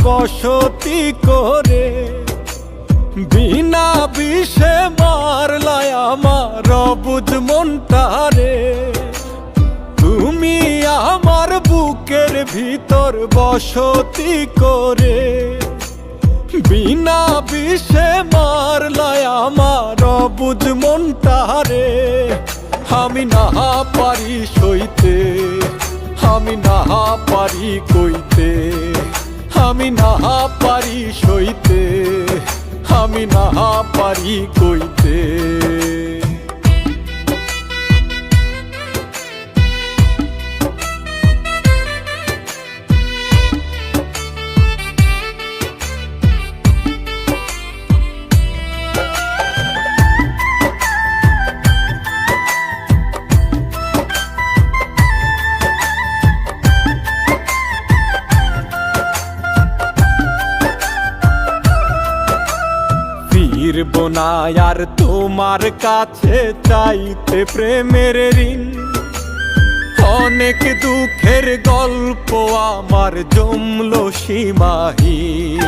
বসতি করে, বিনা বিষে মারলাই আমার অবুঝ মনটারে। তুমি আমার বুকের ভিতর বসতি করে, বিনা বিষে মারলাই আমার অবুঝ মনটারে। আমি না পারি সইতে, আমি না পারি কইতে, আমি না পারি সইতে, আমি না পারি কইতে। ফিরবো না আর তোমার কাছে চাইতে প্রেমের ঋণ। অনেক দুঃখের গল্প আমার জমলো সীমাহীন।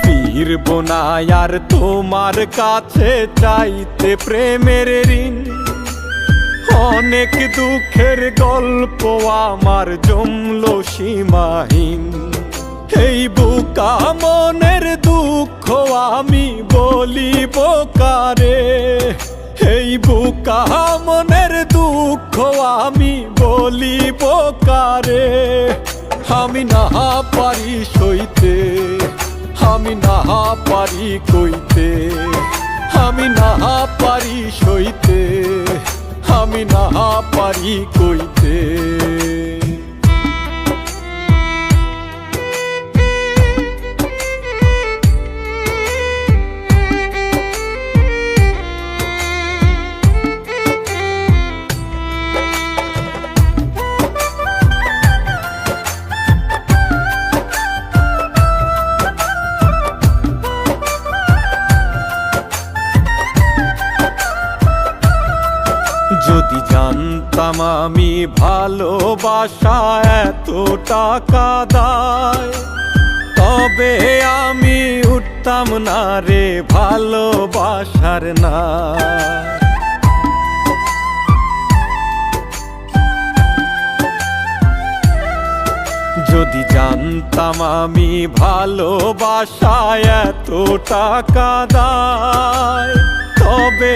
ফিরবো না আর তোমার কাছে চাইতে প্রেমের ঋণ। অনেক দুঃখের গল্প আমার জমলো সীমাহীন। এই বুকা মনের দুঃখ আমি বলিব কারে, এই বুকা মনের দুঃখ আমি বলিব কারে। আমি না পারি সইতে, আমি না পারি কইতে, আমি না পারি সইতে, আমি না পারি কইতে। যদি জানতাম আমি ভালোবাসা এত টাকা দায়, তবে আমি উঠতাম না রে ভালোবাসার না। যদি জানতাম আমি ভালোবাসা এত টাকা দায়, তবে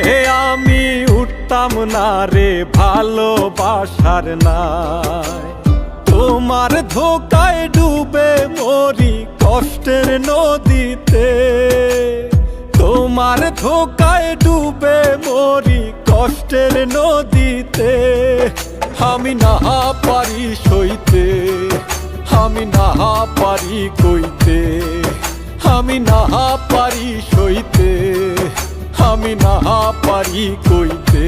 আমি উঠতাম না রে ভালোবাসার নাই। তোমার ধোকায় ডুবে মরি কষ্টের নদীতে, তোমার ধোকায় ডুবে মরি কষ্টের নদীতে। আমি না পারি সইতে, আমি না পারি কইতে, আমি না পারি সইতে, আমি না পারি কইতে।